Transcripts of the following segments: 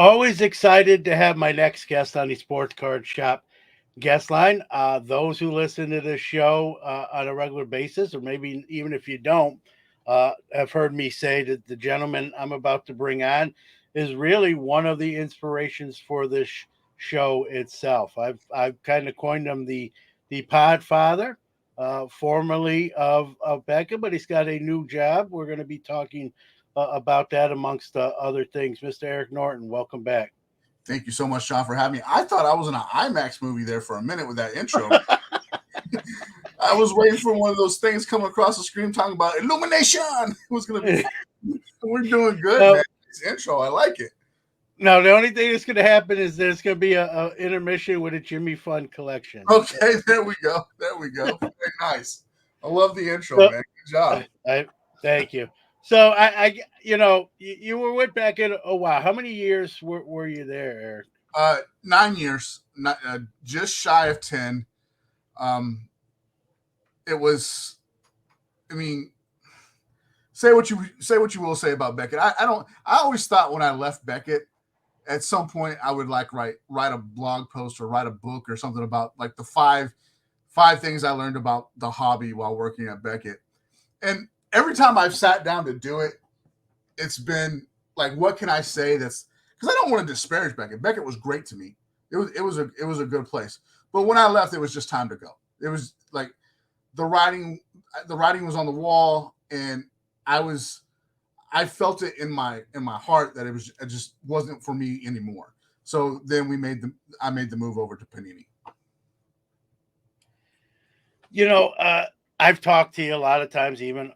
Always excited to have my next guest on the Sports Card Shop guest line. Those who listen to this show on a regular basis, or maybe even if you don't, have heard me say that the gentleman I'm about to bring on is really one of the inspirations for this show itself. I've kind of coined him the Pod Father, formerly of Beckett, but he's got a new job. We're going to be talking about that amongst other things. Mr. Eric Norton, welcome back. Thank you so much, Sean, for having me. I thought I was in an IMAX movie there for a minute with that intro. I was waiting for one of those things coming across the screen talking about illumination. It was going to be fun. We're doing good, Well, man. This intro, I like it. no, the only thing that's going to happen is there's going to be a intermission with a Jimmy Fund collection. Okay, there we go. There we go. Very nice. I love the intro, So, man. Good job. thank you. So you were with back in a while. How many years were you there, Eric? 9 years, just shy of 10. Um, it was, I mean, say what you will say about Beckett. I don't. I always thought when I left Beckett, at some point I would like write a blog post or write a book or something about like the five things I learned about the hobby while working at Beckett. And every time I've sat down to do it, it's been like, what can I say that's because I don't want to disparage Beckett. Beckett was great to me. It was a good place. But when I left, it was just time to go. It was like the writing was on the wall, and I was I felt it in my heart that it just wasn't for me anymore. So then I made the move over to Panini. You know, I've talked to you a lot of times, even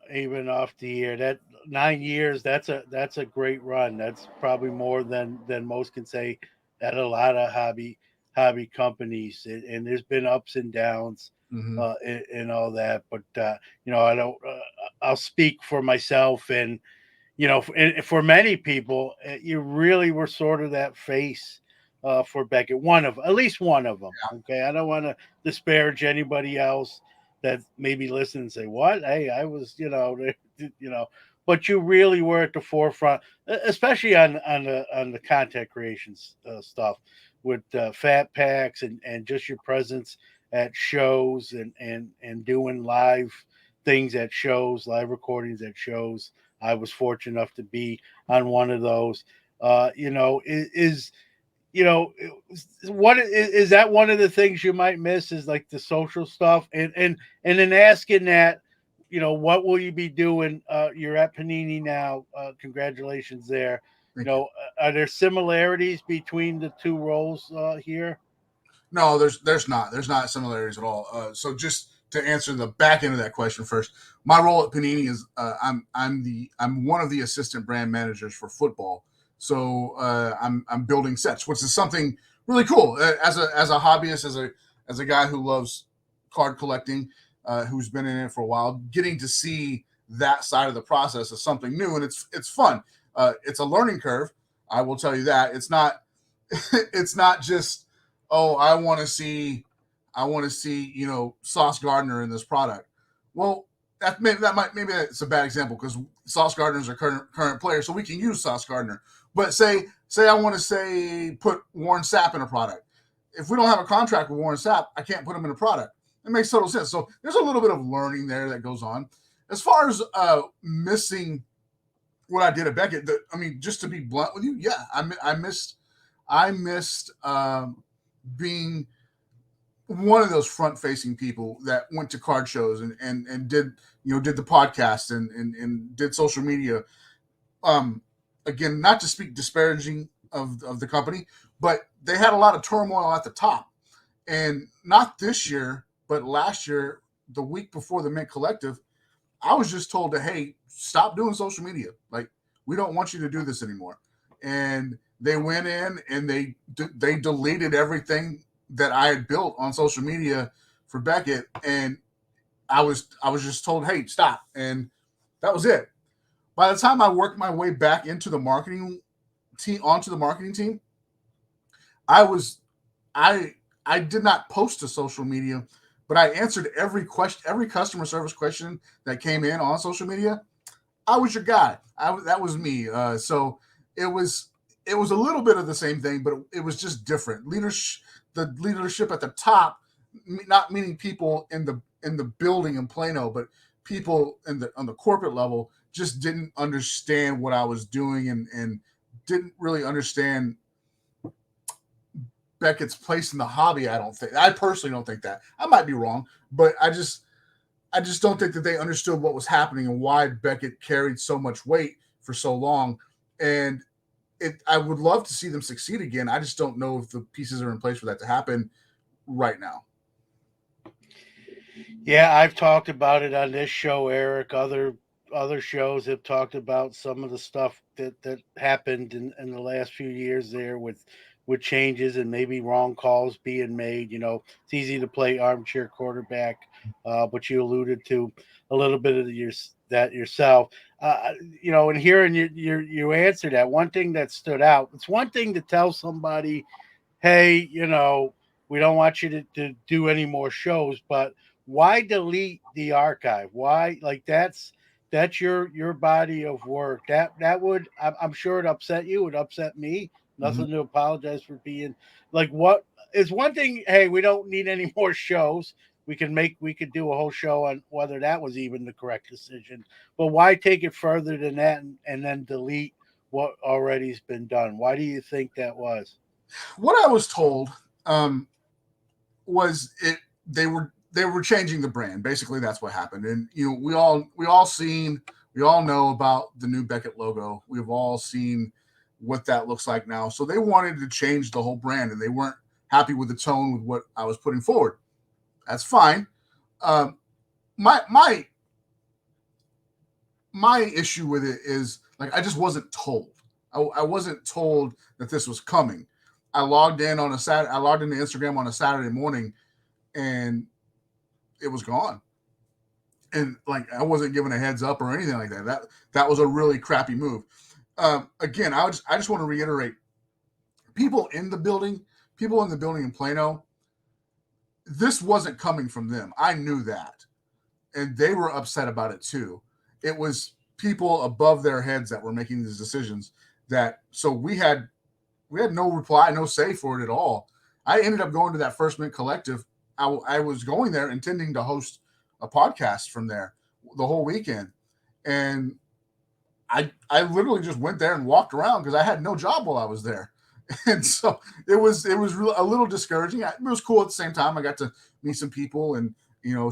off the air. That 9 years, that's a great run. That's probably more than most can say at a lot of hobby companies. And there's been ups and downs, Hmm. and all that. But I don't. I'll speak for myself, and for many people, you really were sort of that face. For Beckett, at least one of them. Okay, I don't want to disparage anybody else that maybe listen and say, "What? Hey, I was, you know." But you really were at the forefront, especially on the content creation stuff with fat packs and just your presence at shows and doing live things at shows, live recordings at shows. I was fortunate enough to be on one of those. Is you know what is that one of the things you might miss is like the social stuff and then asking that what will you be doing, you're at Panini now, congratulations there. Thank you. Are there similarities between the two roles here? No, there's not similarities at all. So just to answer the back end of that question first, my role at Panini is I'm one of the assistant brand managers for football. So I'm building sets, which is something really cool as a hobbyist, as a guy who loves card collecting, who's been in it for a while. Getting to see that side of the process is something new, and it's fun. It's a learning curve. I will tell you that it's not it's not just, oh, I want to see Sauce Gardner in this product. Well, maybe that's a bad example because Sauce Gardner is a current player, so we can use Sauce Gardner. But say I want to say put Warren Sapp in a product. If we don't have a contract with Warren Sapp, I can't put him in a product. It makes total sense. So there's a little bit of learning there that goes on. As far as missing what I did at Beckett, I mean, just to be blunt with you, yeah, I missed being one of those front facing people that went to card shows and did the podcast and did social media. Um, Again, not to speak disparaging of the company, but they had a lot of turmoil at the top. And not this year, but last year, the week before the Mint Collective, I was just told to, hey, stop doing social media. Like, we don't want you to do this anymore. And they went in and they deleted everything that I had built on social media for Beckett, and I was just told, hey, stop, and that was it. By the time I worked my way back into the marketing team, onto the marketing team, I was I I did not post to social media, but I answered every question, every customer service question that came in on social media. I was your guy. That was me. So it was. it was a little bit of the same thing, but it was just different. The leadership at the top, not meaning people in the building in Plano, but people in the on the corporate level just didn't understand what I was doing and didn't really understand Beckett's place in the hobby. I personally don't think that. I might be wrong, but I just don't think that they understood what was happening and why Beckett carried so much weight for so long. And I would love to see them succeed again. I just don't know if the pieces are in place for that to happen right now. Yeah, I've talked about it on this show, Eric. Other shows have talked about some of the stuff that happened in the last few years there with changes and maybe wrong calls being made. It's easy to play armchair quarterback, but you alluded to a little bit of that yourself. And hearing you answer that, one thing that stood out. It's one thing to tell somebody, hey, we don't want you to do any more shows, but why delete the archive? Why, like, that's your body of work. That would, I'm sure it upset you. It upset me. Mm-hmm. Nothing to apologize for being like, what is one thing? Hey, we don't need any more shows. We could do a whole show on whether that was even the correct decision. But why take it further than that and then delete what already's been done? Why do you think that was? What I was told um, was they were changing the brand. Basically, that's what happened. And we all know about the new Beckett logo. We've all seen what that looks like now. So they wanted to change the whole brand, and they weren't happy with the tone with what I was putting forward. That's fine. Um, my my my issue with it is like I just wasn't told. I wasn't told that this was coming. I logged into Instagram on a Saturday morning, and it was gone. And like I wasn't given a heads up or anything like that. That was a really crappy move. Again, I just want to reiterate: people in the building, people in the building in Plano, this wasn't coming from them. I knew that, and they were upset about it too. It was people above their heads that were making these decisions. So we had no reply, no say for it at all. I ended up going to that First Mint Collective. I was going there intending to host a podcast from there the whole weekend, and I literally just went there and walked around because I had no job while I was there, and so it was a little discouraging. It was cool at the same time. I got to meet some people and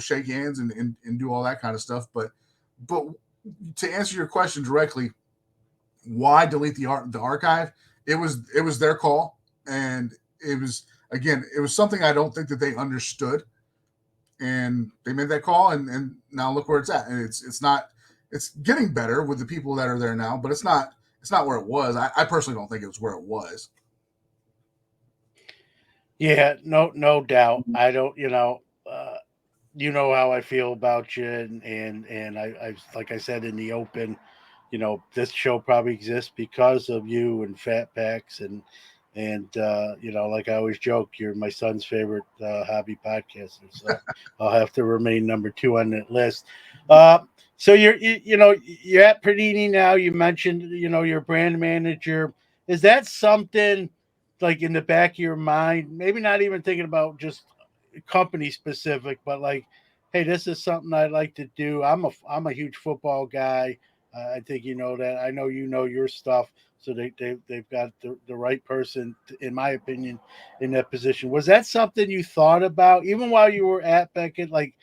shake hands and do all that kind of stuff. But to answer your question directly, why delete the archive? It was their call, and it was something I don't think that they understood, and they made that call, and now look where it's at. And it's getting better with the people that are there now, but it's not where it was. I personally don't think it was where it was. Yeah, no doubt. I don't, how I feel about you, and I like I said in the open, this show probably exists because of you and Fat Packs and like I always joke, you're my son's favorite hobby podcaster, so I'll have to remain number two on that list. Uh, so you're at Panini now. You mentioned your brand manager. Is that something like in the back of your mind? Maybe not even thinking about just company specific, but like, hey, this is something I'd like to do. I'm a huge football guy. I think you know that. I know you know your stuff, so they've got the right person, in my opinion, in that position. Was that something you thought about even while you were at Beckett? Like,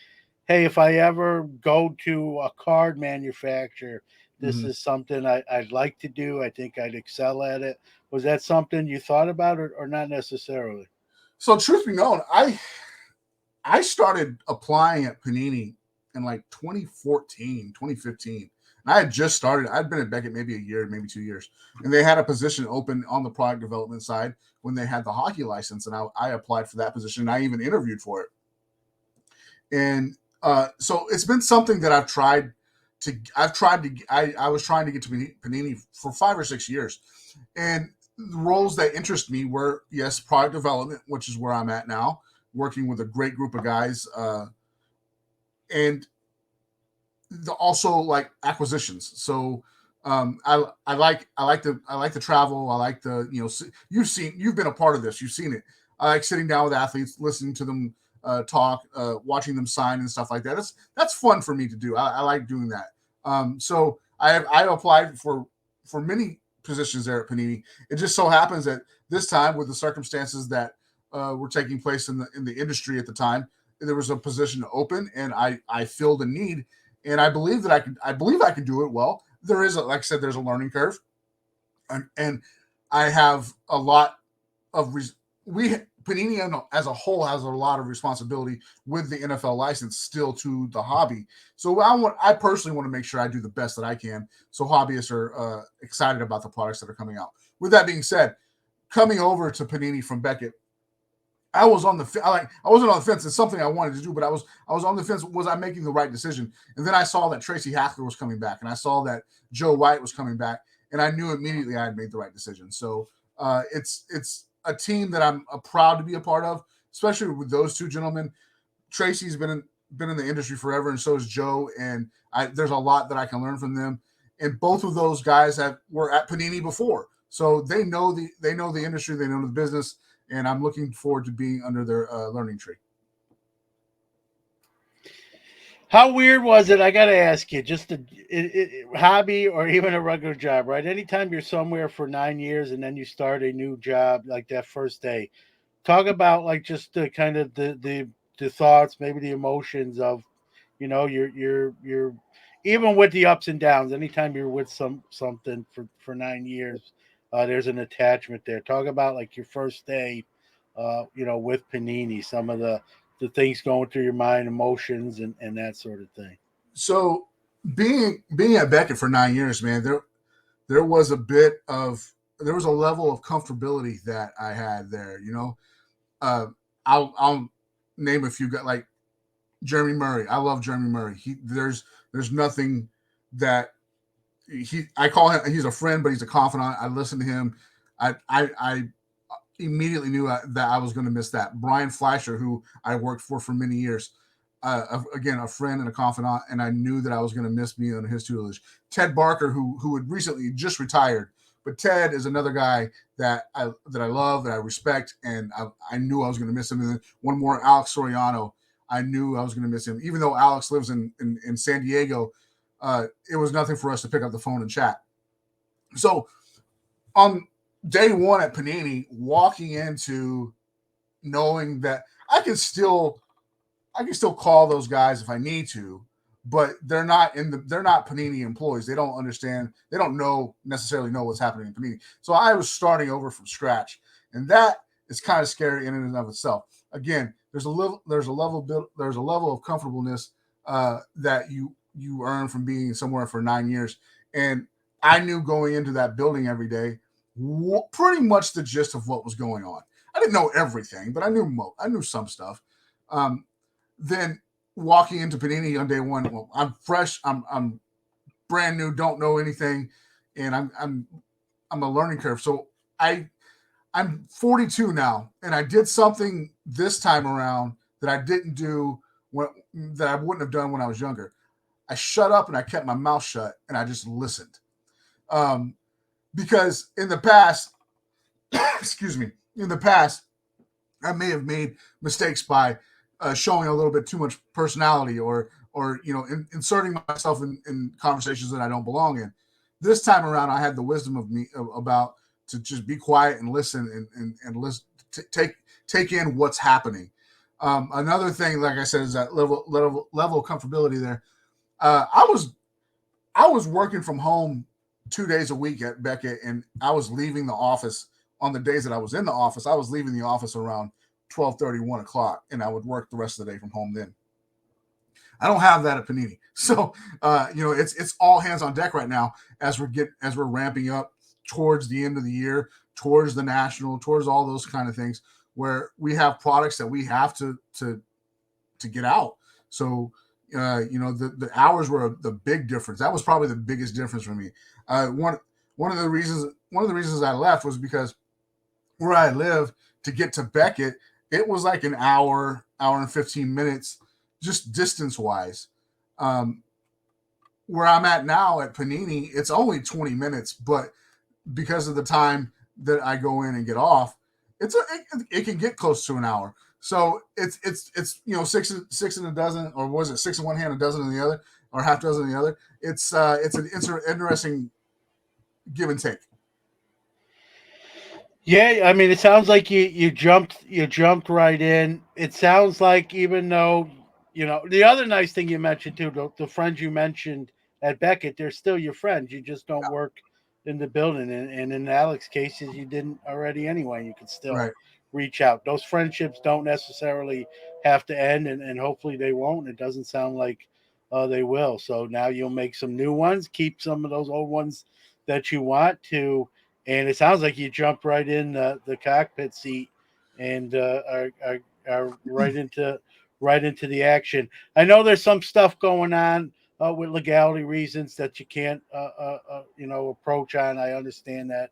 hey, if I ever go to a card manufacturer, this Mm-hmm. is something I'd like to do. I think I'd excel at it. Was that something you thought about, or not necessarily? So truth be known, I started applying at Panini in like 2014, 2015. And I had just started. I'd been at Beckett maybe a year, maybe 2 years. And they had a position open on the product development side when they had the hockey license. And I applied for that position. And I even interviewed for it. And so it's been something that I was trying to get to Panini for 5 or 6 years. And the roles that interest me were, yes, product development, which is where I'm at now, working with a great group of guys, and also like acquisitions. So I like the travel. I like the, you've been a part of this. You've seen it. I like sitting down with athletes, listening to them talk, watching them sign and stuff like that. That's fun for me to do. I like doing that. So I applied for many positions there at Panini. It just so happens that this time, with the circumstances that were taking place in the industry at the time, there was a position open, and I filled a need, and I believe that I can do it well. There is, like I said, there's a learning curve, and I have a lot of we Panini as a whole has a lot of responsibility with the NFL license still to the hobby. So I personally want to make sure I do the best that I can, so hobbyists are excited about the products that are coming out. With that being said, coming over to Panini from Beckett, I was on the I wasn't on the fence. It's something I wanted to do, but I was on the fence. Was I making the right decision? And then I saw that Tracy Hackler was coming back, and I saw that Joe White was coming back, and I knew immediately I had made the right decision. So it's a team that I'm proud to be a part of, especially with those two gentlemen. Tracy's been in the industry forever, and so is Joe. And there's a lot that I can learn from them. And both of those guys were at Panini before, so they know the industry, they know the business, and I'm looking forward to being under their learning tree. How weird was it? I got to ask you, just a hobby or even a regular job, right? Anytime you're somewhere for 9 years and then you start a new job like that first day, talk about like just the kind of the thoughts, maybe the emotions of, you're even with the ups and downs. Anytime you're with something for 9 years, there's an attachment there. Talk about like your first day, with Panini, some of the things going through your mind, emotions, and that sort of thing. So being at Beckett for 9 years, man, there was there was a level of comfortability that I had there. Uh, I'll name a few guys like Jeremy Murray. I love Jeremy Murray. There's nothing that I call him. He's a friend, but he's a confidant. I listen to him. I immediately knew that I was going to miss that. Brian Fleischer, who I worked for many years, again a friend and a confidant, and I knew that I was going to miss being under his tutelage. Ted Barker, who had recently just retired, but Ted is another guy that I love, that I respect, and I knew I was going to miss him. And then one more, Alex Soriano. I knew I was going to miss him, even though Alex lives in San Diego. It was nothing for us to pick up the phone and chat. So on day one at Panini, walking into knowing that I can still call those guys if I need to, but they're not Panini employees. They don't understand. They don't necessarily know what's happening in Panini. So I was starting over from scratch, and that is kind of scary in and of itself. Again, there's a level of comfortableness that you earn from being somewhere for 9 years, and I knew going into that building every day pretty much the gist of what was going on. I didn't know everything, but I knew some stuff. Then walking into Panini on day one, well, I'm fresh, I'm brand new, don't know anything, and I'm a learning curve. So I'm 42 now, and I did something this time around that I didn't do that I wouldn't have done when I was younger. I shut up and I kept my mouth shut and I just listened. Because in the past, excuse me, in the past, I may have made mistakes by showing a little bit too much personality or inserting myself in conversations that I don't belong in. This time around, I had the wisdom about to just be quiet and listen and listen, take in what's happening. Another thing, like I said, is that level of comfortability there. I was working from home 2 days a week at Beckett, and I was leaving the office on the days that I was in the office. I was leaving the office around 12:30, 1 o'clock, and I would work the rest of the day from home then. I don't have that at Panini. So, it's all hands on deck right now as we're ramping up towards the end of the year, towards the national, towards all those kind of things where we have products that we have to get out. So, the hours were the big difference. That was probably the biggest difference for me. One of the reasons I left was because where I live to get to Beckett, it was like an hour and 15 minutes, just distance wise. where I'm at now at Panini, it's only 20 minutes, but because of the time that I go in and get off, it can get close to an hour. So it's six in a dozen, or was it six in one hand, a dozen in the other, or half dozen in the other. It's an interesting give and take. Yeah, I mean, it sounds like you jumped right in. It sounds like even though the other nice thing you mentioned too, the friends you mentioned at Beckett, they're still your friends. You just don't work in the building, and in Alex's cases, you didn't already anyway. You could still Right. reach out. Those friendships don't necessarily have to end, and hopefully they won't. It doesn't sound like they will. So now you'll make some new ones, keep some of those old ones that you want to, and it sounds like you jumped right in the cockpit seat and are right into the action. I know there's some stuff going on with legality reasons that you can't approach on. I understand that,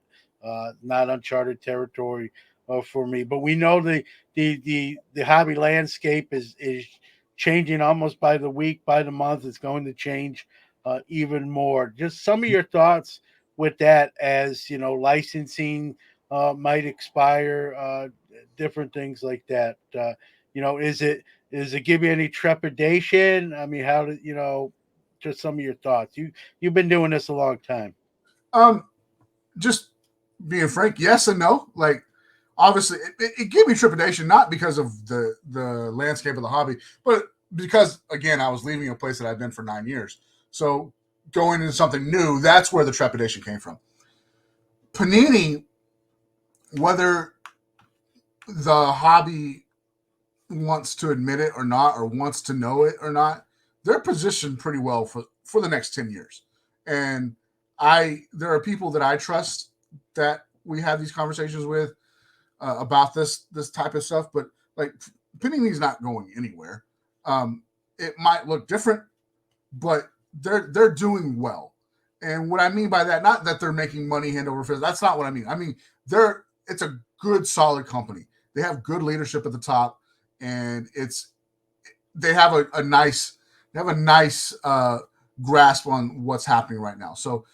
not uncharted territory for me, but we know the hobby landscape is changing almost by the week, by the month. It's going to change even more. Just some of your thoughts with that, as licensing might expire, different things like that. Is it give you any trepidation? I mean, how did just some of your thoughts? You've been doing this a long time. Um, just being frank, yes and no. Like, obviously, it gave me trepidation, not because of the landscape of the hobby, but because again, I was leaving a place that I've been for 9 years. So going into something new, that's where the trepidation came from. Panini, whether the hobby wants to admit it or not, or wants to know it or not, they're positioned pretty well for the next 10 years. And there are people that I trust that we have these conversations with about this type of stuff. But like, Panini's not going anywhere. It might look different, but they're doing well. And what I mean by that, not that they're making money hand over fist. That's not what I mean. I mean it's a good, solid company. They have good leadership at the top, and they have a nice grasp on what's happening right now. So,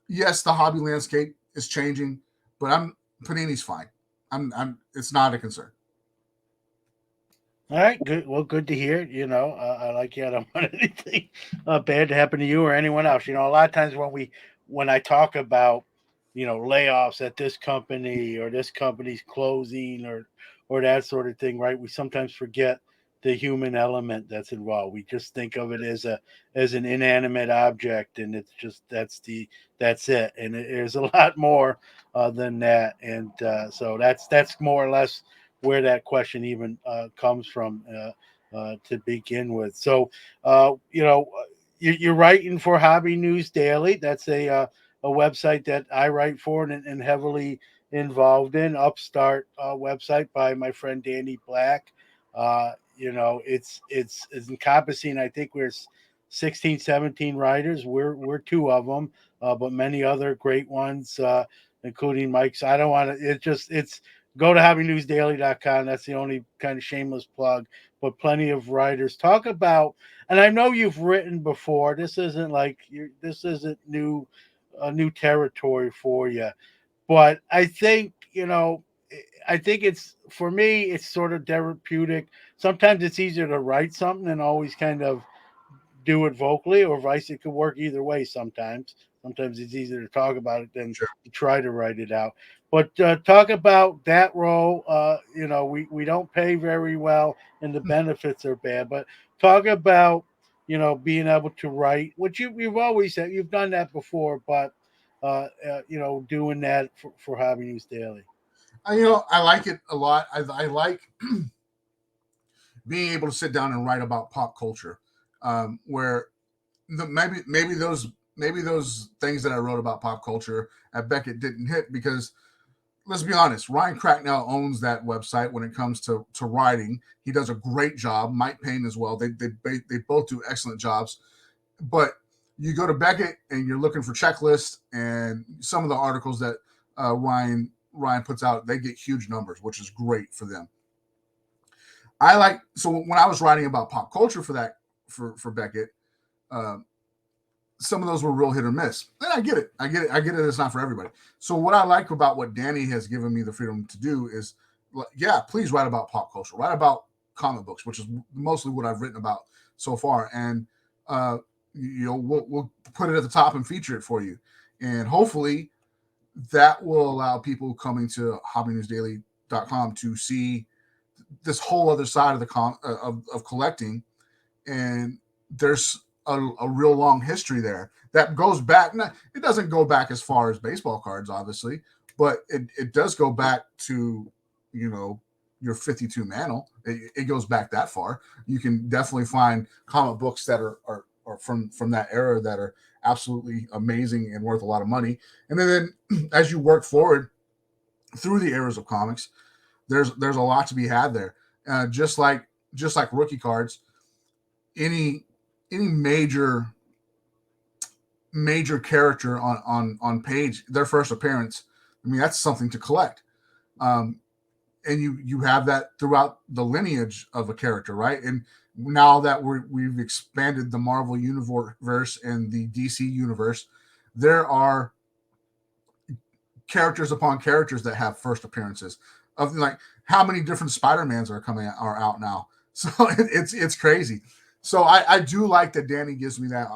yes, the hobby landscape is changing, but Panini's fine. It's not a concern. All right, good. Well, good to hear. I like you. I don't want anything bad to happen to you or anyone else. A lot of times when I talk about layoffs at this company, or this company's closing, or that sort of thing, right? We sometimes forget the human element that's involved. We just think of it as an inanimate object, and it's just that's it. And there's a lot more than that, and so that's more or less where that question even comes from, to begin with. So, you're writing for Hobby News Daily. That's a website that I write for and heavily involved in. Upstart website by my friend Danny Black. It's encompassing. I think we're 16, 17 writers. We're two of them, but many other great ones, including Mike's. I don't want to. It's go to hobbynewsdaily.com. That's the only kind of shameless plug, but plenty of writers talk about. And I know you've written before. This isn't new territory for you, but I think it's, for me, it's sort of therapeutic. Sometimes it's easier to write something and always kind of do it vocally, or vice. It could work either way. Sometimes it's easier to talk about it than Sure. to try to write it out. But talk about that role. We don't pay very well, and the benefits are bad. But talk about being able to write, which you've always said you've done that before, but doing that for Hobby News Daily. I like it a lot. I like being able to sit down and write about pop culture, where maybe those things that I wrote about pop culture at Beckett didn't hit because, let's be honest, Ryan Cracknell owns that website when it comes to writing. He does a great job. Mike Payne as well. They both do excellent jobs. But you go to Beckett and you're looking for checklists, and some of the articles that Ryan puts out, they get huge numbers, which is great for them. So when I was writing about pop culture for Beckett, uh, some of those were real hit or miss. And I get it. I get it. I get it. It's not for everybody. So what I like about what Danny has given me the freedom to do is, yeah, please write about pop culture, write about comic books, which is mostly what I've written about so far. And we'll put it at the top and feature it for you. And hopefully that will allow people coming to hobbynewsdaily.com to see this whole other side of of collecting. And there's a real long history there that goes back. It doesn't go back as far as baseball cards, obviously, but it does go back to, your 52 Mantle. It goes back that far. You can definitely find comic books that are from that era that are absolutely amazing and worth a lot of money. And then as you work forward through the eras of comics, there's a lot to be had there. Just like rookie cards, any major character on page, their first appearance, I mean, that's something to collect. And you have that throughout the lineage of a character, right? And now that we've expanded the Marvel universe and the DC universe, there are characters upon characters that have first appearances. Of like, how many different Spider-Mans are out now? So it's crazy. So I do like that Danny gives me that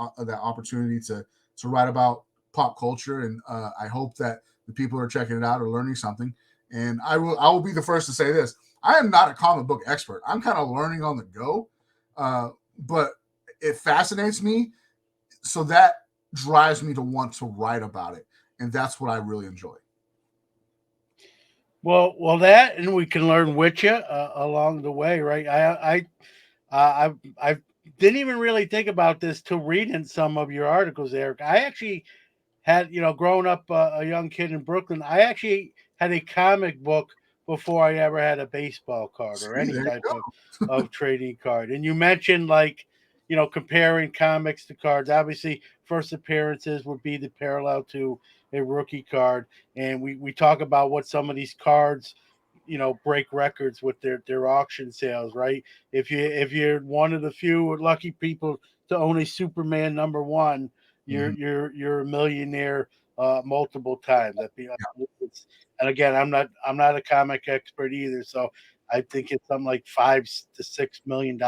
opportunity to write about pop culture, and I hope that the people who are checking it out are learning something. And I will be the first to say this: I am not a comic book expert. I'm kind of learning on the go, but it fascinates me, so that drives me to want to write about it, and that's what I really enjoy. Well, that, and we can learn with you along the way, right? I didn't even really think about this till reading some of your articles, Eric. I actually had, growing up a young kid in Brooklyn, I actually had a comic book before I ever had a baseball card or See, any there you type go. of trading card. And you mentioned, like, comparing comics to cards. Obviously, first appearances would be the parallel to a rookie card. And we talk about what some of these cards, break records with their auction sales, right? If you're one of the few lucky people to own a Superman #1, you're Mhm. you're a millionaire multiple times. And again, I'm not a comic expert either, so I think it's something like $5 to $6 million,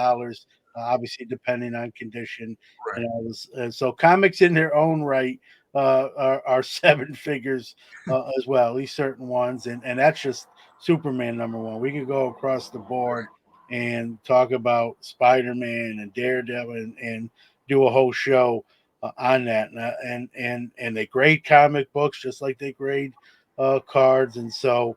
obviously depending on condition Right. and all this. So comics in their own right are seven figures as well, at least certain ones, and that's just Superman #1. We could go across the board and talk about Spider-Man and Daredevil and do a whole show on that. And they grade comic books just like they grade cards, and so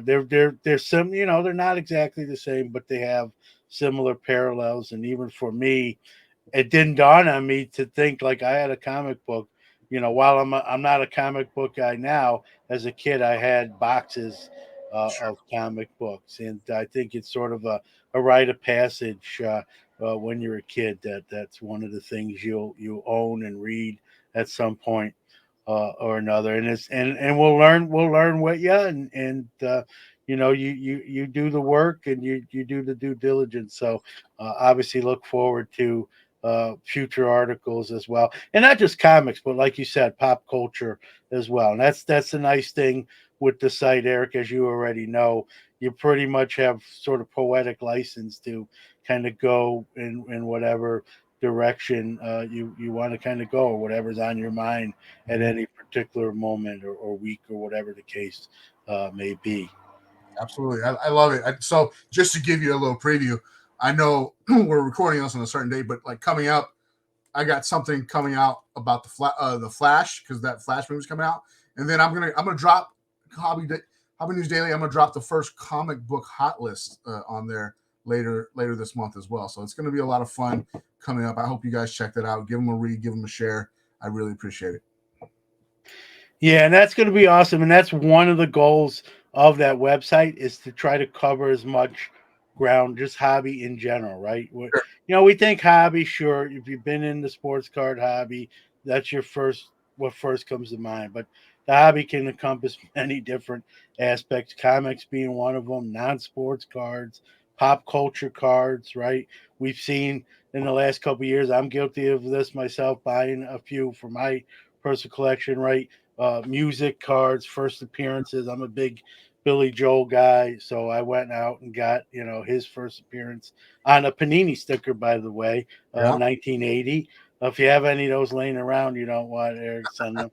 they're some, they're not exactly the same, but they have similar parallels. And even for me, it didn't dawn on me to think like I had a comic book. While I'm not a comic book guy now, as a kid I had boxes Sure. of comic books, and I think it's sort of a rite of passage when you're a kid, that's one of the things you own and read at some point or another. And and we'll learn with you, and you do the work, and you do the due diligence. So obviously look forward to future articles as well, and not just comics, but like you said, pop culture as well. And that's the nice thing with the site, Eric, as you already know. You pretty much have sort of poetic license to kind of go in whatever direction you want to kind of go, or whatever's on your mind at Mhm. any particular moment or week or whatever the case may be. Absolutely. I love it. So just to give you a little preview, I know we're recording this on a certain date, but like coming up, I got something coming out about the Flash, because that Flash movie's coming out, and then I'm gonna drop Hobby News Daily. I'm gonna drop the first comic book hot list on there later this month as well. So it's gonna be a lot of fun coming up. I hope you guys check that out. Give them a read, give them a share. I really appreciate it. Yeah, and that's going to be awesome. And that's one of the goals of that website, is to try to cover as much ground, just hobby in general, right? Sure. We think hobby, sure. If you've been in the sports card hobby, that's what first comes to mind. But the hobby can encompass many different aspects, comics being one of them, non sports cards, pop culture cards, right? We've seen in the last couple of years, I'm guilty of this myself, buying a few for my personal collection, right? Music cards, first appearances. I'm a big Billy Joel guy, so I went out and got his first appearance on a Panini sticker, by the way, Yeah. 1980. If you have any of those laying around, you don't want Eric send them.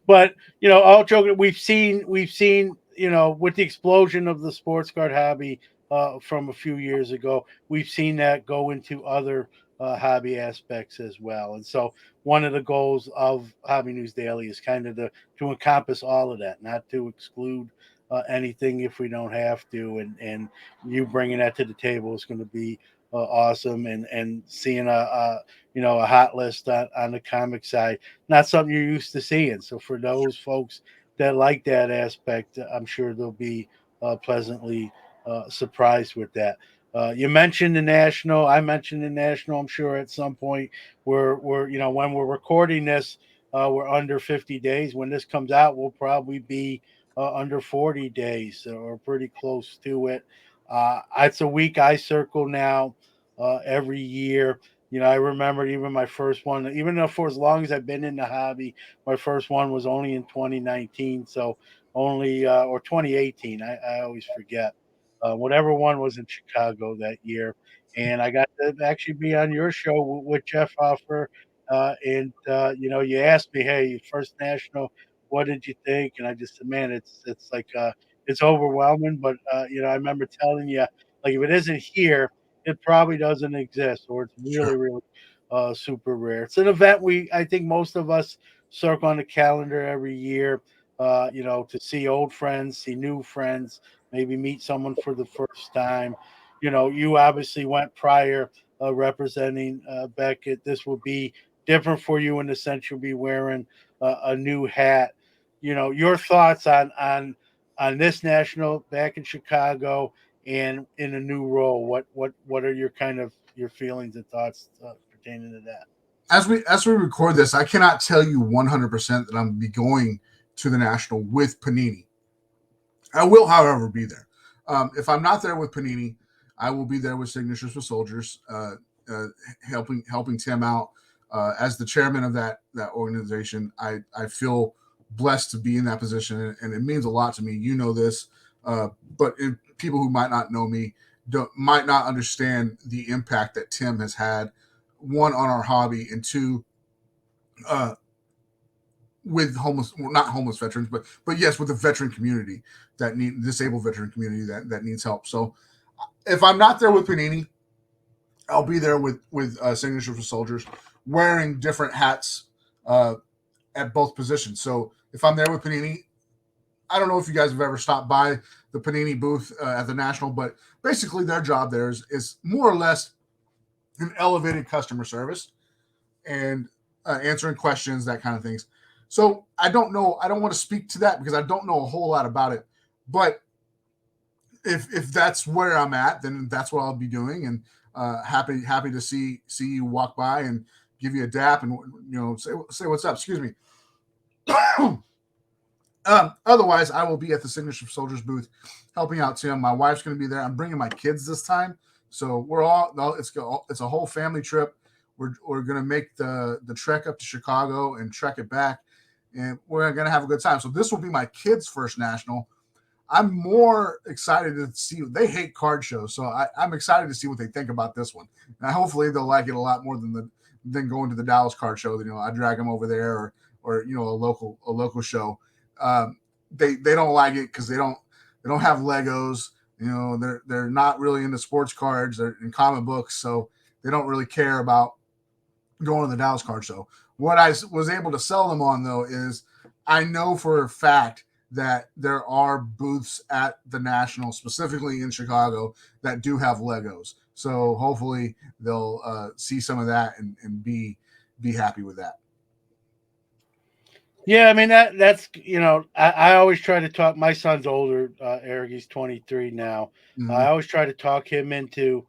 But all joking, we've seen with the explosion of the sports card hobby from a few years ago, we've seen that go into other hobby aspects as well. And so one of the goals of Hobby News Daily is kind of to encompass all of that, not to exclude anything if we don't have to. And you bringing that to the table is going to be awesome. And seeing a hot list on the comic side, not something you're used to seeing. So for those folks that like that aspect, I'm sure they'll be pleasantly surprised with that. You mentioned the national. I mentioned the national. I'm sure at some point we're when we're recording this, we're under 50 days. When this comes out, we'll probably be under 40 days or pretty close to it. It's a week I circle now every year. I remember even my first one, even though for as long as I've been in the hobby, my first one was only in 2019. So only, or 2018. I always forget. Whatever one was in Chicago that year. And I got to actually be on your show with Jeff Hoffer. And you asked me, hey, first national, what did you think? And I just said, man, it's like, it's overwhelming. But, I remember telling you, like, if it isn't here, it probably doesn't exist, or it's Sure. really, really super rare. It's an event I think most of us circle on the calendar every year, to see old friends, see new friends, maybe meet someone for the first time. You obviously went prior representing Beckett. This will be different for you in the sense you'll be wearing a new hat. Your thoughts on this national back in Chicago and in a new role. What are your kind of your feelings and thoughts pertaining to that? As we record this, I cannot tell you 100% that I'm gonna be going to the national with Panini. I will, however, be there. If I'm not there with Panini, I will be there with Signatures for Soldiers, uh, helping Tim out as the chairman of that organization. I feel blessed to be in that position, and it means a lot to me. You know this, but people who might not know me might not understand the impact that Tim has had. One, on our hobby, and two, uh, with homeless, well, not homeless veterans, but yes, with the veteran community that need disabled veteran community that needs help. So if I'm not there with Panini, I'll be there with Signature for Soldiers, wearing different hats uh, at both positions. So if I'm there with Panini, I don't know if you guys have ever stopped by the Panini booth at the National, but basically their job there is more or less an elevated customer service and answering questions, that kind of things. So I don't know. I don't want to speak to that because I don't know a whole lot about it. But if that's where I'm at, then that's what I'll be doing. And happy to see you walk by and give you a dap and say what's up. Excuse me. Otherwise, I will be at the Signature Soldiers booth helping out Tim. My wife's going to be there. I'm bringing my kids this time, so we're all. No, it's a whole family trip. We're going to make the trek up to Chicago and trek it back, and we're going to have a good time. So this will be my kids' first national. I'm more excited to see. They hate card shows, so I'm excited to see what they think about this one. And hopefully, they'll like it a lot more than going to the Dallas card show. I drag them over there, or a local show. Um, they don't like it because they don't have Legos. They're not really into sports cards. They're in comic books, so they don't really care about going to the Dallas card show. What I was able to sell them on, though, is I know for a fact that there are booths at the National, specifically in Chicago, that do have Legos. So hopefully they'll see some of that and be happy with that. Yeah, I mean that's I always try to talk. My son's older, Eric. He's 23 now. I Mhm. always try to talk him into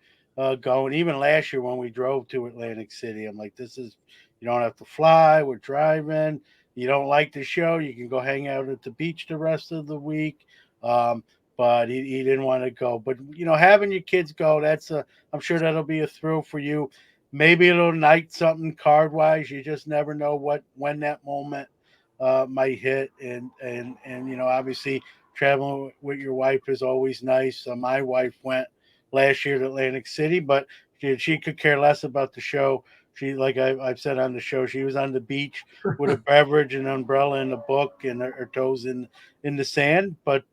going. Even last year when we drove to Atlantic City, I'm like, "This is you don't have to fly. We're driving. You don't like the show, you can go hang out at the beach the rest of the week." Um, but he didn't want to go. But having your kids go, I'm sure that'll be a thrill for you. Maybe it'll ignite something card wise. You just never know when that moment might hit. And obviously traveling with your wife is always nice. My wife went last year to Atlantic City, but she could care less about the show. She, like I've said on the show, she was on the beach with a beverage, an umbrella, and a book, and her toes in the sand. But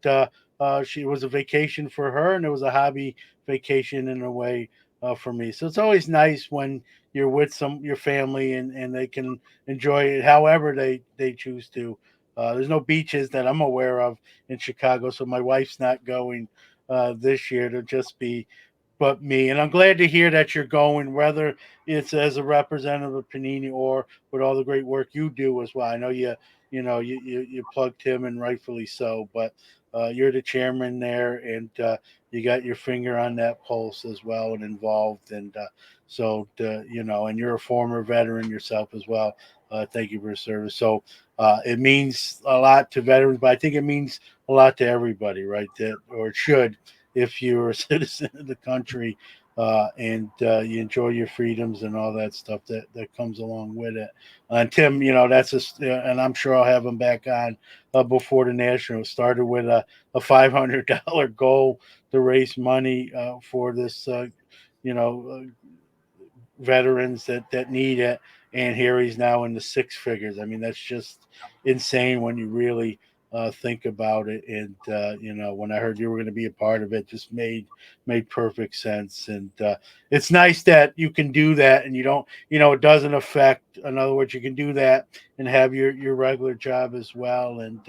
she was a vacation for her, and it was a hobby vacation in a way for me. So it's always nice when you're with your family, and they can enjoy it however they choose to. There's no beaches that I'm aware of in Chicago, so my wife's not going this year. To just be but me. And I'm glad to hear that you're going, whether it's as a representative of Panini or with all the great work you do as well. I know you plugged him, and rightfully so, but you're the chairman there, and you got your finger on that pulse as well and involved. And and you're a former veteran yourself as well. Thank you for your service. So it means a lot to veterans, but I think it means a lot to everybody, right? Or it should, if you're a citizen of the country, and you enjoy your freedoms and all that stuff that comes along with it. And Tim, and I'm sure I'll have him back on before the Nationals. Started with a $500 goal to raise money for this, you know, veterans that need it, and here he's now in the six figures. I mean, that's just insane when you really think about it. And when I heard you were going to be a part of it, just made perfect sense. And it's nice that you can do that, and you don't, it doesn't affect. In other words, you can do that and have your regular job as well. And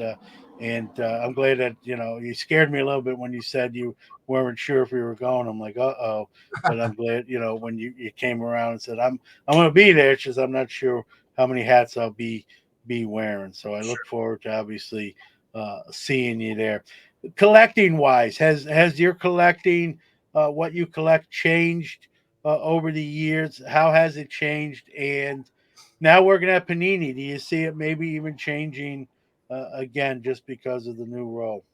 I'm glad that you scared me a little bit when you said you weren't sure if we were going. I'm like, uh-oh. But I'm glad, when you came around and said, I'm going to be there. It's just I'm not sure how many hats I'll be wearing. So I look forward to obviously seeing you there. Collecting wise, has your collecting, what you collect, changed over the years? How has it changed? And now working at Panini, do you see it maybe even changing again just because of the new role?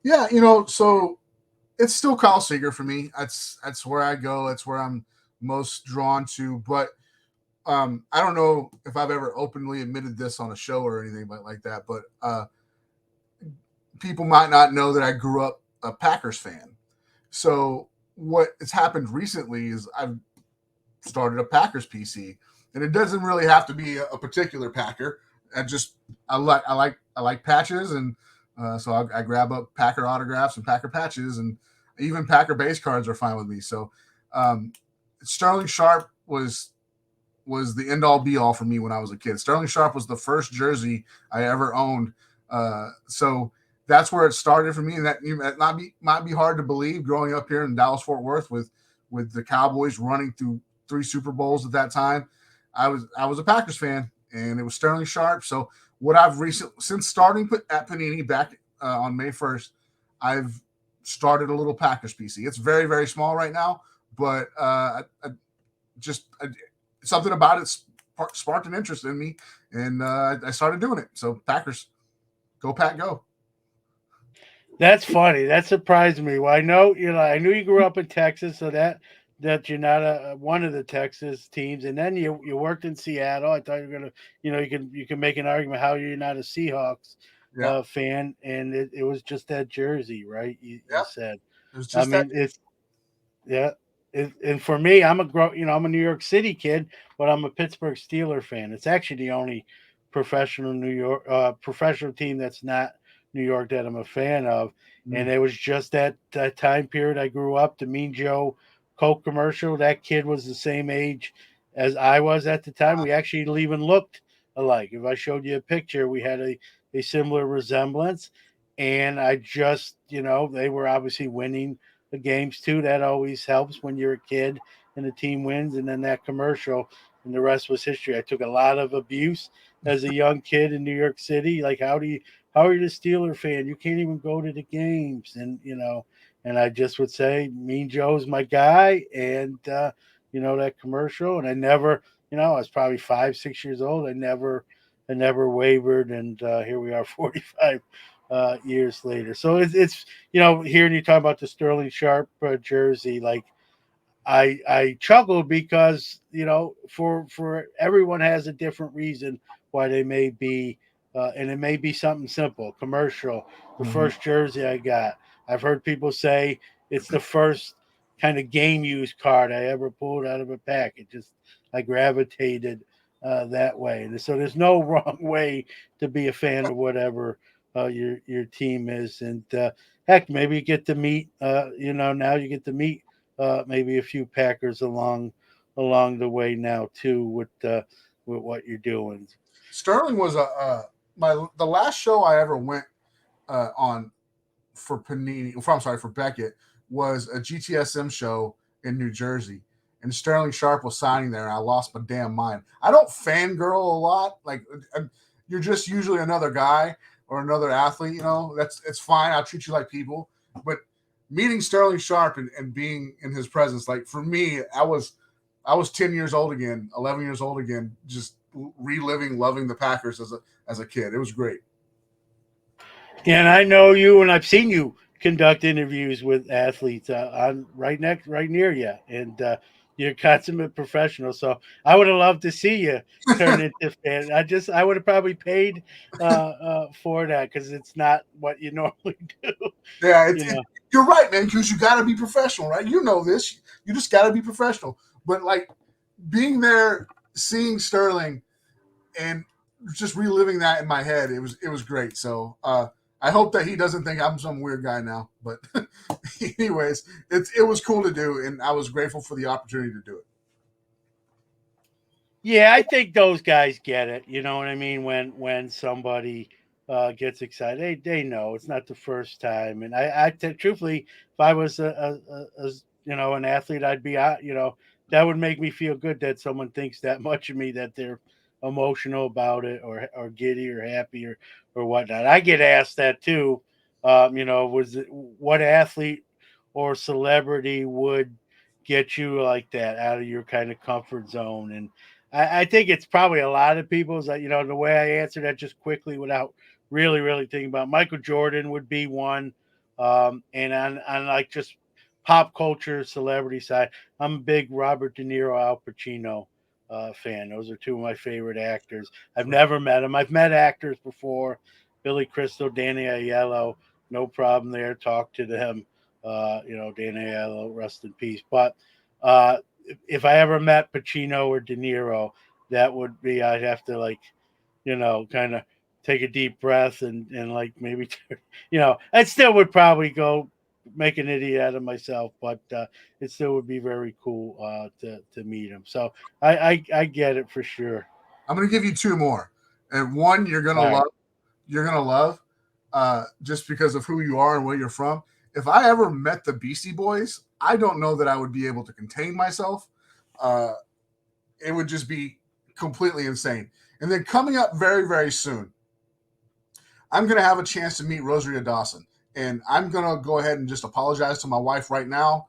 Yeah, so it's still Kyle Seager for me. That's where I go. That's where I'm most drawn to. But I don't know if I've ever openly admitted this on a show or anything like that. But people might not know that I grew up a Packers fan. So what has happened recently is I've started a Packers PC, and it doesn't really have to be a particular Packer. I like patches, and so I grab up Packer autographs and Packer patches, and even Packer base cards are fine with me. So um, Sterling Sharp was the end all be all for me when I was a kid. Sterling Sharp was the first jersey I ever owned. So that's where it started for me. And that might be hard to believe growing up here in Dallas Fort Worth with the Cowboys running through three Super Bowls at that time. I was a Packers fan, and it was Sterling Sharp. So what I've recently, since starting at Panini back on May 1st, I've started a little Packers PC. It's very, very small right now, but just something about it sparked an interest in me, and I started doing it. So Packers, go Pack, go! That's funny. That surprised me. Well, I knew you grew up in Texas, so that you're not one of the Texas teams, and then you worked in Seattle. I thought you were gonna, you can make an argument how you're not a Seahawks Yeah, fan, and it was just that jersey, right? You yeah. said. It was I just that. mean, it's yeah. And for me, I'm a New York City kid, but I'm a Pittsburgh Steeler fan. It's actually the only professional team that's not New York that I'm a fan of. And Mm, it was just that time period I grew up. The Mean Joe Coke commercial. That kid was the same age as I was at the time. We actually even looked alike. If I showed you a picture, we had a similar resemblance. And I just, they were obviously winning the games too. That always helps when you're a kid and the team wins. And then that commercial, and the rest was history. I took a lot of abuse as a young kid in New York City. Like, how are you the Steeler fan? You can't even go to the games, and I just would say, Mean Joe's my guy, and that commercial. And I never, I was probably 5, 6 years old. I never wavered, and here we are, 45 years later. So it's hearing you talk about the Sterling Sharp jersey, like I chuckled because for everyone has a different reason why they may be, and it may be something simple, commercial. The Mhm. first jersey I got, I've heard people say it's the first kind of game use card I ever pulled out of a pack. It just I gravitated that way, and so there's no wrong way to be a fan of whatever your team is, and heck, maybe you get to meet, now you get to meet maybe a few Packers along the way now too with what you're doing. Sterling was a my the last show I ever went on for Panini. I'm sorry, for Beckett was a GTSM show in New Jersey, and Sterling Sharp was signing there, and I lost my damn mind. I don't fangirl a lot. Like, you're just usually another guy or another athlete. It's fine. I'll treat you like people. But meeting Sterling Sharp and being in his presence, like for me, I was 10 years old again, 11 years old again, just reliving loving the Packers as a kid. It was great. And I know you, and I've seen you conduct interviews with athletes on right near you, and you're a consummate professional. So I would have loved to see you turn into fan. I would have probably paid for that because it's not what you normally do. Yeah, You know. you're right, man. Because you got to be professional, right? You know this. You just got to be professional. But like being there, seeing Sterling, and just reliving that in my head, it was great. So I hope that he doesn't think I'm some weird guy now. But anyways, it was cool to do, and I was grateful for the opportunity to do it. Yeah, I think those guys get it. You know what I mean? When somebody gets excited, they know it's not the first time. And truthfully, if I was an athlete, I'd be that would make me feel good that someone thinks that much of me, that they're emotional about it, or giddy or happy or whatnot. I get asked that too. Was it what athlete or celebrity would get you like that out of your kind of comfort zone? And I think it's probably a lot of people's. The way I answer that just quickly without really, really thinking about, Michael Jordan would be one. And on like just pop culture celebrity side, I'm a big Robert De Niro, Al Pacino fan. Those are two of my favorite actors. I've never met them. I've met actors before, Billy Crystal, Danny Aiello, no problem there. Talk to them. Danny Aiello, rest in peace. But if I ever met Pacino or De Niro, that would be, I'd have to like, kind of take a deep breath and like maybe, I still would probably go make an idiot out of myself, but it still would be very cool to meet him. So I get it for sure. I'm gonna give you two more, and one you're gonna All love. right. You're gonna love, just because of who you are and where you're from. If I ever met the Beastie Boys, I don't know that I would be able to contain myself. Uh, it would just be completely insane. And then coming up very, very soon, I'm going to have a chance to meet Rosaria Dawson. And I'm going to go ahead and just apologize to my wife right now,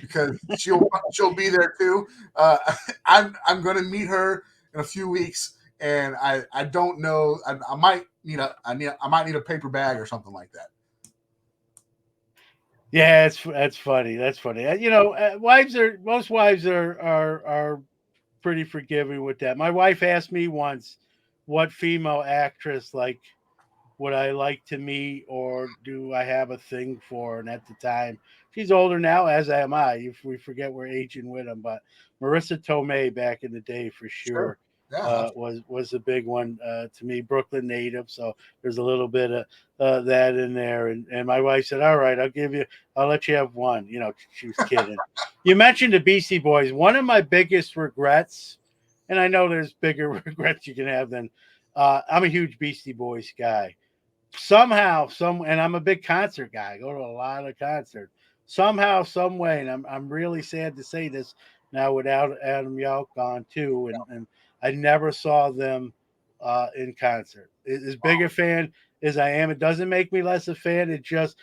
because she'll be there too. Uh, I'm going to meet her in a few weeks, and I don't know. I might I might need a paper bag or something like that. Yeah, that's funny. That's funny. Wives are most wives are pretty forgiving with that. My wife asked me once, what female actress like would I like to meet, or do I have a thing for? And at the time, she's older now, as am I. If we forget we're aging with them, but Marissa Tomei back in the day for Sure. sure Yeah. was a big one to me. Brooklyn native, so there's a little bit of that in there. And my wife said, "All right, I'll let you have one." She was kidding. You mentioned the Beastie Boys. One of my biggest regrets, and I know there's bigger regrets you can have than. I'm a huge Beastie Boys guy. Somehow, and I'm a big concert guy. I go to a lot of concerts. Somehow, some way, and I'm really sad to say this now without Adam Yauch gone too, and I never saw them in concert. As big a fan as I am, it doesn't make me less a fan. It just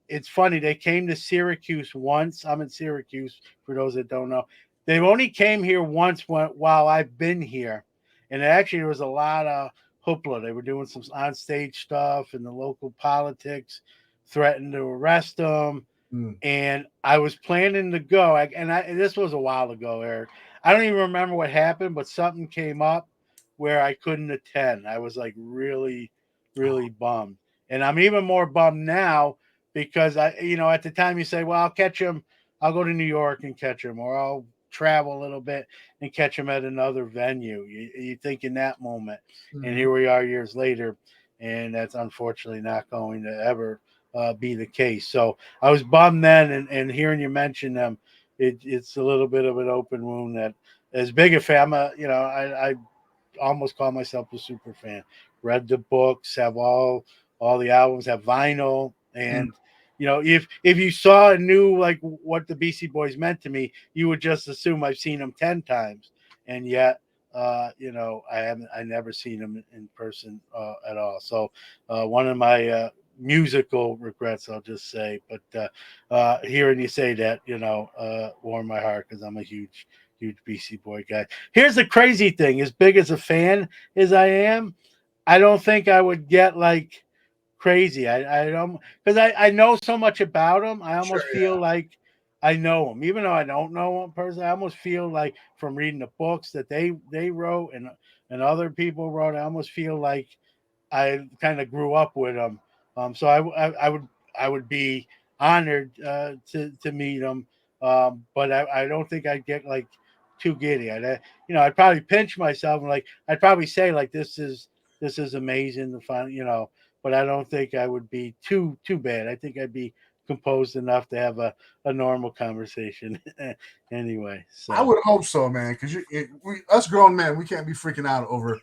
it's funny. They came to Syracuse once. I'm in Syracuse for those that don't know. They only came here once while I've been here, and actually there was a lot of hoopla. They were doing some on-stage stuff, and the local politics threatened to arrest them. Mm. And I was planning to go, and this was a while ago, Eric. I don't even remember what happened, but something came up where I couldn't attend. I was like really, really bummed, and I'm even more bummed now because at the time you say, well, I'll catch him. I'll go to New York and catch him, or I'll travel a little bit and catch him at another venue. You think in that moment, and Mhm. here we are years later, and that's unfortunately not going to ever be the case. So I was bummed then, and hearing you mention them, it's a little bit of an open wound that, as big a fan, I almost call myself a super fan. Read the books, have all the albums, have vinyl, Mm. and if you saw and knew like what the Beastie Boys meant to me, you would just assume I've seen them 10 times, and yet. I never seen them in person at all. So one of my musical regrets, I'll just say. But hearing you say that, warmed my heart because I'm a huge BC Boy guy. Here's the crazy thing: as big as a fan as I am, I don't think I would get like crazy. I don't because I know so much about them. I Sure. almost feel like I know them, even though I don't know them personally. I almost feel like from reading the books that they wrote and other people wrote. I almost feel like I kind of grew up with them. So I would be honored to meet them. But I don't think I'd get like too giddy. I'd probably pinch myself and like I'd probably say like this is amazing to find. But I don't think I would be too bad. I think I'd be composed enough to have a normal conversation anyway. I So would hope so, man. Because us grown men, we can't be freaking out over.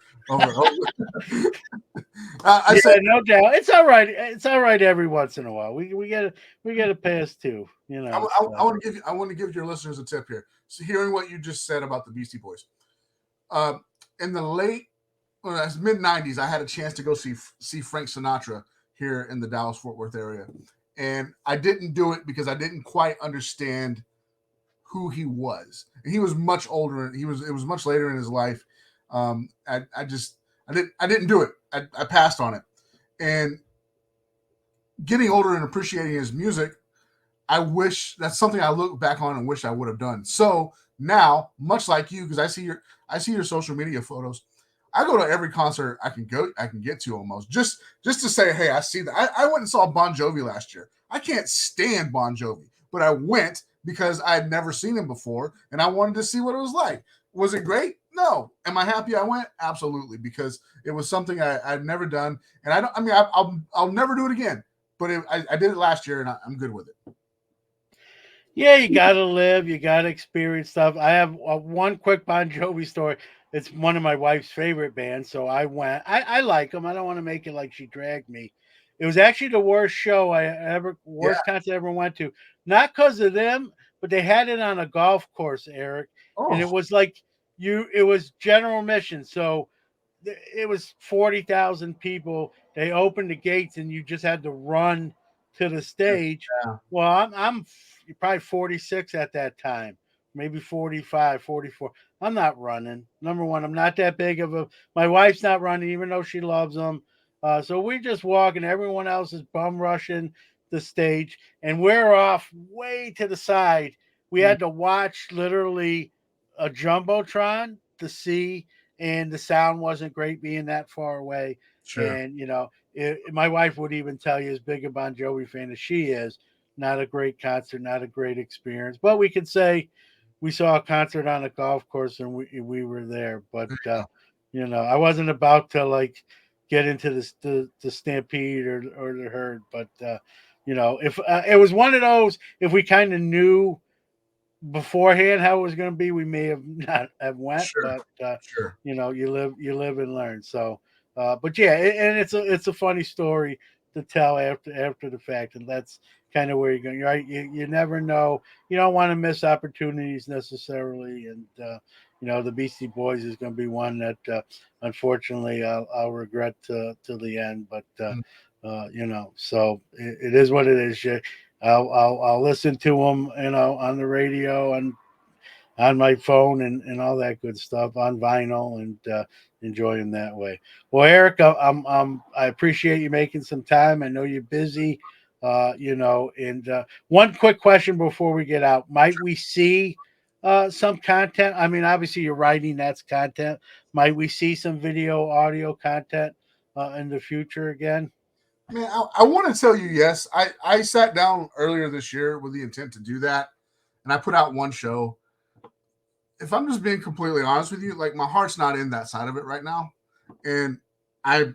I yeah, say no doubt. It's all right. It's all right every once in a while. We get a pass too. I So want to give your listeners a tip here. So hearing what you just said about the Beastie Boys, uh, in the mid '90s, I had a chance to go see Frank Sinatra here in the Dallas Fort Worth area, and I didn't do it because I didn't quite understand who he was. And he was much older. It was much later in his life. I didn't do it. I passed on it. And getting older and appreciating his music, I wish that's something I look back on and wish I would have done. So now, much like you, because I see your social media photos. I go to every concert I can get to almost just to say, hey, I see that. I went and saw Bon Jovi last year. I can't stand Bon Jovi, but I went because I had never seen him before and I wanted to see what it was like. Was it great? No. Am I happy I went? Absolutely, because it was something I'd never done, and I don't. I mean, I'll never do it again. But I did it last year, and I'm good with it. yeah, you gotta live. You gotta experience stuff. I have one quick Bon Jovi story. It's one of my wife's favorite bands, so I went. I like them. I don't want to make it like she dragged me. It was actually the worst show Yeah. worst concert I ever went to. Not because of them, but they had it on a golf course, Eric, and Oh, it was like it was general admission. So it was 40,000 people. They opened the gates and you just had to run to the stage. yeah. Well, I'm probably 46 at that time, maybe 45, 44. I'm not running. Number one, I'm not that big of a. My wife's not running, even though she loves them. So we just walk, and everyone else is bum rushing the stage, and we're off way to the side. We Mm, had to watch literally a jumbotron to see, and the sound wasn't great being that far away. sure. And my wife would even tell you, as big a Bon Jovi fan as she is, not a great concert, not a great experience. But we could say we saw a concert on a golf course and we were there. But I wasn't about to like get into the stampede or the herd. But if it was one of those, if we kind of knew beforehand how it was going to be, we may have not have went, Sure. but Sure. you live and learn. So, but yeah, and it's a funny story to tell after the fact, and that's kind of where you're going. Right, you never know. You don't want to miss opportunities necessarily, and the Beastie Boys is going to be one that unfortunately I'll regret to the end, but. Mm. So it is what it is. I'll listen to them, on the radio and on my phone and all that good stuff on vinyl, and enjoy them that way. Well, Eric, I appreciate you making some time. I know you're busy, and one quick question before we get out: might we see some content? I mean, obviously you're writing, that's content. Might we see some video, audio content in the future again? Man, I want to tell you yes. I sat down earlier this year with the intent to do that, and I put out one show. If I'm just being completely honest with you, like my heart's not in that side of it right now, and I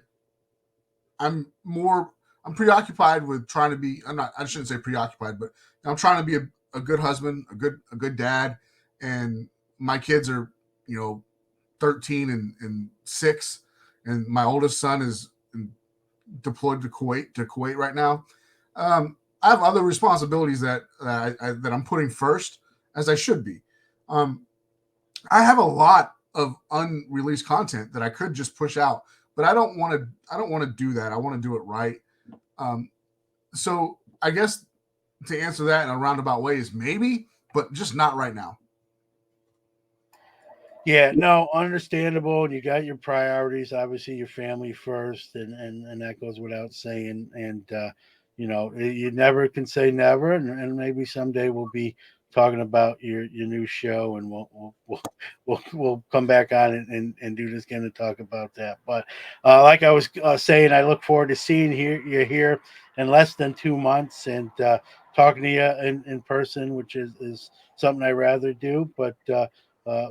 I'm more I'm preoccupied with trying to be. I'm not. I shouldn't say preoccupied, but I'm trying to be a good husband, a good dad, and my kids are 13 and 6, and my oldest son is deployed to Kuwait right now. I have other responsibilities that I'm putting first, as I should be. Um, I have a lot of unreleased content that I could just push out, but I don't want to. I don't want to do that. I want to do it right. Um, so I guess to answer that in a roundabout way is maybe, but just not right now. Yeah, no, understandable. You got your priorities, obviously your family first, and that goes without saying. And you never can say never, and maybe someday we'll be talking about your new show, and we'll come back on and do this again and talk about that. But like I was saying, I look forward to seeing you here in less than 2 months and talking to you in person, which is something I rather do, but.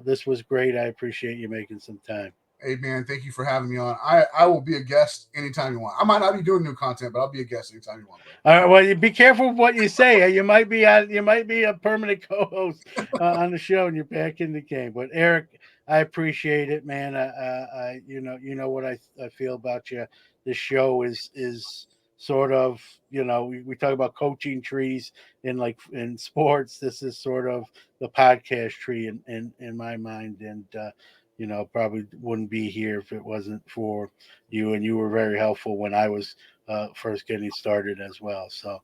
This was great. I appreciate you making some time. Hey man, thank you for having me on. I will be a guest anytime you want. I might not be doing new content, but I'll be a guest anytime you want, bro. All right. Well, you be careful with what you say. You might be you might be a permanent co-host on the show, and you're back in the game. But Eric, I appreciate it, man. You know what I feel about you. This show is sort of we talk about coaching trees in sports. This is sort of the podcast tree in my mind, and probably wouldn't be here if it wasn't for you, and you were very helpful when I was first getting started as well. So,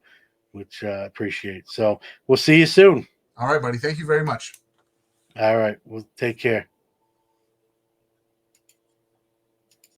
which I appreciate. So, we'll see you soon. All right, buddy. Thank you very much. All right. Well, take care.